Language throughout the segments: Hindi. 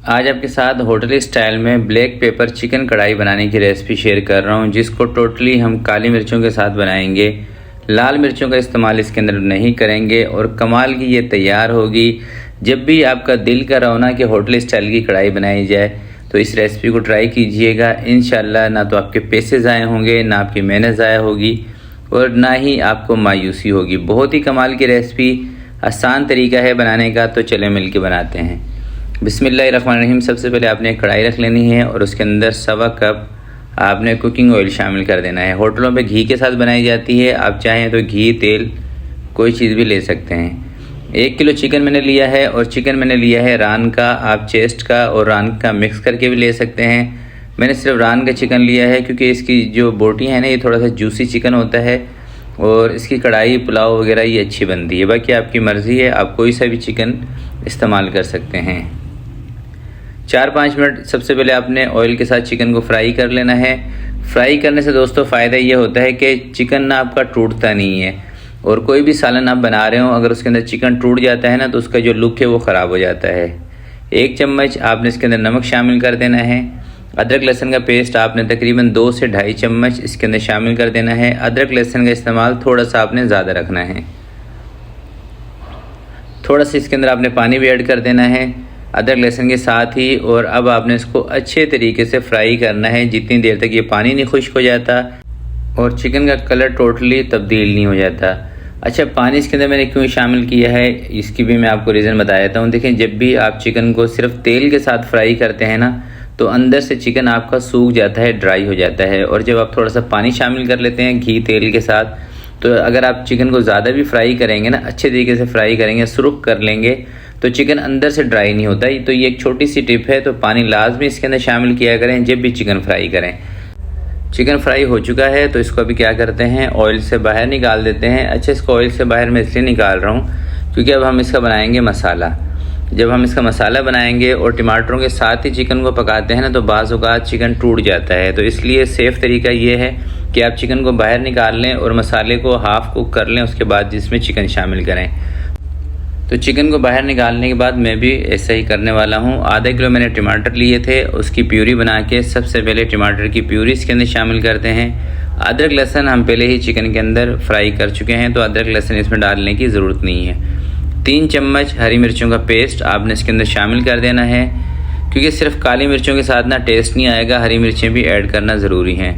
आज आपके साथ होटल स्टाइल में ब्लैक पेपर चिकन कढ़ाई बनाने की रेसिपी शेयर कर रहा हूं, जिसको टोटली हम काली मिर्चों के साथ बनाएंगे। लाल मिर्चों का इस्तेमाल इसके अंदर नहीं करेंगे और कमाल की ये तैयार होगी। जब भी आपका दिल कर रहा हो ना कि होटल स्टाइल की कढ़ाई बनाई जाए तो इस रेसिपी को ट्राई कीजिएगा। इंशाल्लाह ना तो आपके पैसे ज़ाया होंगे, ना आपकी मेहनत ज़ाया होगी और ना ही आपको मायूसी होगी। बहुत ही कमाल की रेसिपी, आसान तरीका है बनाने का, तो चले मिल के बनाते हैं। बिस्मिल्लाहिर्रहमानिर्रहीम। सबसे पहले आपने एक कढ़ाई रख लेनी है और उसके अंदर 1.25 कप आपने कुकिंग ऑयल शामिल कर देना है। होटलों पे घी के साथ बनाई जाती है, आप चाहें तो घी, तेल कोई चीज़ भी ले सकते हैं। 1 किलो चिकन मैंने लिया है और चिकन मैंने लिया है रान का। आप चेस्ट का और रान का मिक्स करके भी ले सकते हैं। मैंने सिर्फ रान का चिकन लिया है क्योंकि इसकी जो बोटी है ना, ये थोड़ा सा जूसी चिकन होता है और इसकी कढ़ाई, पुलाव वगैरह ये अच्छी बनती है। बाकी आपकी मर्ज़ी है, आप कोई सा भी चिकन इस्तेमाल कर सकते हैं। 4-5 मिनट सबसे पहले आपने ऑयल के साथ चिकन को फ्राई कर लेना है। फ्राई करने से दोस्तों फ़ायदा ये होता है कि चिकन ना आपका टूटता नहीं है। और कोई भी सालन आप बना रहे हो, अगर उसके अंदर चिकन टूट जाता है ना तो उसका जो लुक है वो ख़राब हो जाता है। 1 चम्मच आपने इसके अंदर नमक शामिल कर देना है। अदरक लहसुन का पेस्ट आपने तकरीबन 2 से 2.5 चम्मच इसके अंदर शामिल कर देना है। अदरक लहसुन का इस्तेमाल थोड़ा सा आपने ज़्यादा रखना है। थोड़ा सा इसके अंदर आपने पानी भी ऐड कर देना है अदरक लहसुन के साथ ही। और अब आपने इसको अच्छे तरीके से फ्राई करना है जितनी देर तक ये पानी नहीं खुश्क हो जाता और चिकन का कलर टोटली तब्दील नहीं हो जाता। अच्छा, पानी इसके अंदर मैंने क्यों शामिल किया है इसकी भी मैं आपको रीज़न बता देता हूँ। देखें, जब भी आप चिकन को सिर्फ तेल के साथ फ्राई करते हैं ना तो अंदर से चिकन आपका सूख जाता है, ड्राई हो जाता है। और जब आप थोड़ा सा पानी शामिल कर लेते हैं घी तेल के साथ, तो अगर आप चिकन को ज़्यादा भी फ्राई करेंगे ना, अच्छे तरीके से फ्राई करेंगे, सुर्ख कर लेंगे, तो चिकन अंदर से ड्राई नहीं होता। तो ये एक छोटी सी टिप है, तो पानी लाजमी इसके अंदर शामिल किया करें जब भी चिकन फ्राई करें। चिकन फ्राई हो चुका है तो इसको अभी क्या करते हैं, ऑयल से बाहर निकाल देते हैं। अच्छा, इसको ऑयल से बाहर मैं इसलिए निकाल रहा हूँ क्योंकि अब हम इसका बनाएंगे मसाला। जब हम इसका मसाला बनाएंगे और टमाटरों के साथ ही चिकन को पकाते हैं ना तो बाज़ औक़ात चिकन टूट जाता है। तो इसलिए सेफ़ तरीका ये है कि आप चिकन को बाहर निकाल लें और मसाले को हाफ़ कुक कर लें, उसके बाद जिसमें चिकन शामिल करें। तो चिकन को बाहर निकालने के बाद मैं भी ऐसा ही करने वाला हूँ। आधा किलो मैंने टमाटर लिए थे, उसकी प्यूरी बना के सबसे पहले टमाटर की प्यूरी इसके अंदर शामिल करते हैं। अदरक लहसुन हम पहले ही चिकन के अंदर फ्राई कर चुके हैं तो अदरक लहसुन इसमें डालने की ज़रूरत नहीं है। 3 चम्मच हरी मिर्चों का पेस्ट आपने इसके अंदर शामिल कर देना है क्योंकि सिर्फ काली मिर्चों के साथ ना टेस्ट नहीं आएगा, हरी मिर्चें भी ऐड करना ज़रूरी हैं।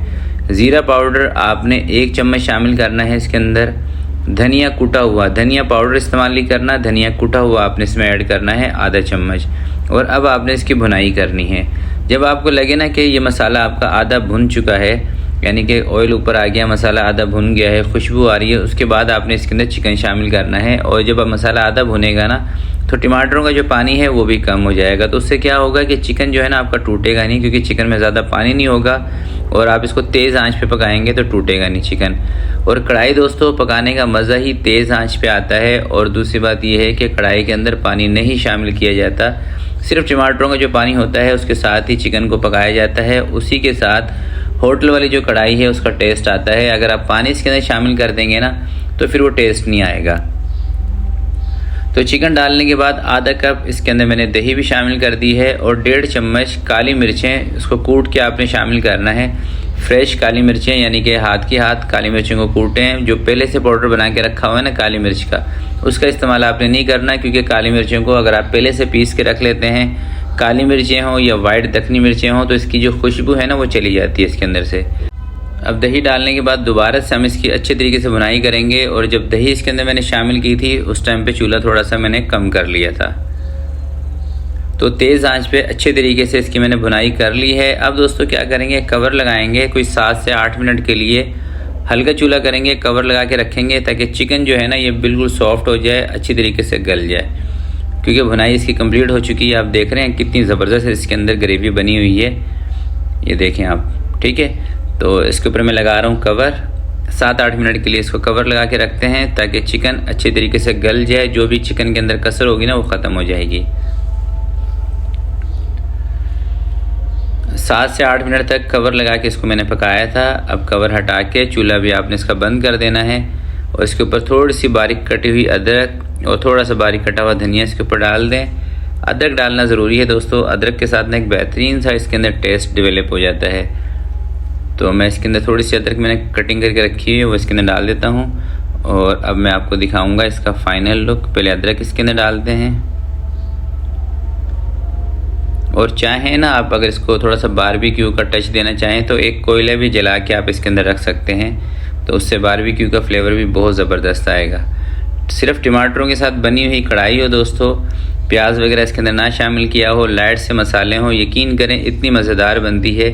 ज़ीरा पाउडर आपने 1 चम्मच शामिल करना है इसके अंदर। धनिया कुटा हुआ, धनिया पाउडर इस्तेमाल नहीं करना, धनिया कुटा हुआ आपने इसमें ऐड करना है आधा चम्मच। और अब आपने इसकी भुनाई करनी है। जब आपको लगे ना कि ये मसाला आपका आधा भुन चुका है, यानी कि ऑयल ऊपर आ गया, मसाला आधा भुन गया है, खुशबू आ रही है, उसके बाद आपने इसके अंदर चिकन शामिल करना है। और जब मसाला आधा भुनेगा ना तो टमाटरों का जो पानी है वो भी कम हो जाएगा। तो उससे क्या होगा कि चिकन जो है ना आपका टूटेगा नहीं, क्योंकि चिकन में ज़्यादा पानी नहीं होगा और आप इसको तेज़ आंच पे पकाएंगे तो टूटेगा नहीं चिकन। और कढ़ाई दोस्तों पकाने का मज़ा ही तेज़ आंच पे आता है। और दूसरी बात यह है कि कढ़ाई के अंदर पानी नहीं शामिल किया जाता, सिर्फ टमाटरों का जो पानी होता है उसके साथ ही चिकन को पकाया जाता है। उसी के साथ होटल वाली जो कढ़ाई है उसका टेस्ट आता है। अगर आप पानी इसके अंदर शामिल कर देंगे ना तो फिर वो टेस्ट नहीं आएगा। तो चिकन डालने के बाद आधा कप इसके अंदर मैंने दही भी शामिल कर दी है और 1.5 चम्मच काली मिर्चें इसको कूट के आपने शामिल करना है। फ्रेश काली मिर्चें, यानी कि हाथ की हाथ काली मिर्चों को कूटें। जो पहले से पाउडर बना के रखा हुआ है ना काली मिर्च का, उसका इस्तेमाल आपने नहीं करना, क्योंकि काली मिर्चों को अगर आप पहले से पीस के रख लेते हैं, काली मिर्चें हों या वाइट दखनी मिर्चें हों, तो इसकी जो खुशबू है ना वो चली जाती है इसके अंदर से। अब दही डालने के बाद दोबारा से हम इसकी अच्छे तरीके से बुनाई करेंगे। और जब दही इसके अंदर मैंने शामिल की थी उस टाइम पे चूल्हा थोड़ा सा मैंने कम कर लिया था, तो तेज़ आंच पे अच्छे तरीके से इसकी मैंने बुनाई कर ली है। अब दोस्तों क्या करेंगे, कवर लगाएंगे। कोई 7 से 8 मिनट के लिए हल्का चूल्हा करेंगे, कवर लगा के रखेंगे ताकि चिकन जो है ना ये बिल्कुल सॉफ्ट हो जाए, अच्छी तरीके से गल जाए। क्योंकि बुनाई इसकी कंप्लीट हो चुकी है। आप देख रहे हैं कितनी ज़बरदस्त इसके अंदर ग्रेवी बनी हुई है, ये देखें आप, ठीक है। तो इसके ऊपर मैं लगा रहा हूँ कवर। 7-8 मिनट के लिए इसको कवर लगा के रखते हैं ताकि चिकन अच्छे तरीके से गल जाए, जो भी चिकन के अंदर कसर होगी ना वो ख़त्म हो जाएगी। 7 से 8 मिनट तक कवर लगा के इसको मैंने पकाया था। अब कवर हटा के चूल्हा भी आपने इसका बंद कर देना है और इसके ऊपर थोड़ी सी बारीक कटी हुई अदरक और थोड़ा सा बारीक कटा हुआ धनिया इसके ऊपर डाल दें। अदरक डालना ज़रूरी है दोस्तों। अदरक के साथ ना एक बेहतरीन सा इसके अंदर टेस्ट डेवलप हो जाता है। तो मैं इसके अंदर थोड़ी सी अदरक मैंने कटिंग करके रखी है वो इसके अंदर डाल देता हूँ। और अब मैं आपको दिखाऊंगा इसका फाइनल लुक। पहले अदरक इसके अंदर डालते हैं, और चाहें ना आप अगर इसको थोड़ा सा बारबेक्यू का टच देना चाहें तो एक कोयला भी जला के आप इसके अंदर रख सकते हैं, तो उससे बारबेक्यू का फ्लेवर भी बहुत ज़बरदस्त आएगा। सिर्फ टमाटरों के साथ बनी हुई कढ़ाई हो दोस्तों, प्याज वगैरह इसके अंदर ना शामिल किया हो, लाइट से मसाले हों, यकीन करें इतनी मज़ेदार बनती है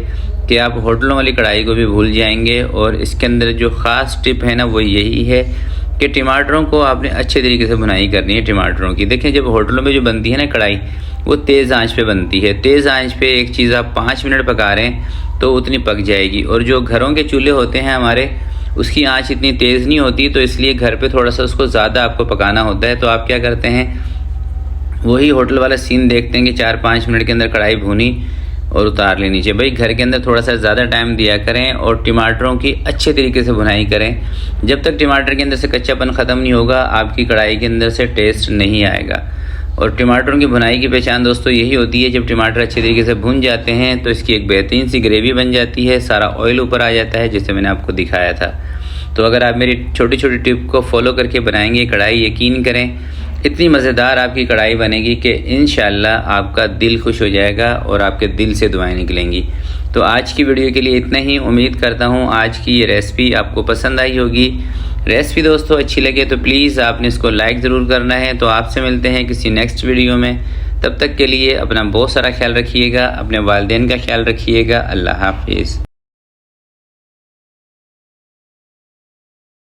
कि आप होटलों वाली कढ़ाई को भी भूल जाएंगे। और इसके अंदर जो ख़ास टिप है ना वो यही है कि टमाटरों को आपने अच्छे तरीके से भुनाई करनी है। टमाटरों की देखें, जब होटलों में जो बनती है ना कढ़ाई वो तेज़ आंच पे बनती है। तेज़ आंच पे एक चीज़ आप 5 मिनट पका रहे हैं तो उतनी पक जाएगी। और जो घरों के चूल्हे होते हैं हमारे, उसकी आंच इतनी तेज़ नहीं होती, तो इसलिए घर पे थोड़ा सा उसको ज़्यादा आपको पकाना होता है। तो आप क्या करते हैं, वही होटल वाला सीन देखते हैं कि 4-5 मिनट के अंदर कढ़ाई भूनी और उतार लेनी चाहिए। भाई घर के अंदर थोड़ा सा ज़्यादा टाइम दिया करें और टमाटरों की अच्छे तरीके से भुनाई करें। जब तक टमाटर के अंदर से कच्चापन ख़त्म नहीं होगा आपकी कढ़ाई के अंदर से टेस्ट नहीं आएगा। और टमाटरों की भुनाई की पहचान दोस्तों यही होती है, जब टमाटर अच्छे तरीके से भुन जाते हैं तो इसकी एक बेहतरीन सी ग्रेवी बन जाती है, सारा ऑयल ऊपर आ जाता है, जैसे मैंने आपको दिखाया था। तो अगर आप मेरी छोटी छोटी टिप को फॉलो करके बनाएंगे कढ़ाई, यकीन करें इतनी मज़ेदार आपकी कढ़ाई बनेगी कि इंशाल्लाह आपका दिल खुश हो जाएगा और आपके दिल से दुआएं निकलेंगी। तो आज की वीडियो के लिए इतना ही। उम्मीद करता हूँ आज की ये रेसिपी आपको पसंद आई होगी। रेसिपी दोस्तों अच्छी लगे तो प्लीज़ आपने इसको लाइक ज़रूर करना है। तो आपसे मिलते हैं किसी नेक्स्ट वीडियो में। तब तक के लिए अपना बहुत सारा ख्याल रखिएगा, अपने वालिदैन का ख्याल रखिएगा। अल्लाह हाफिज़।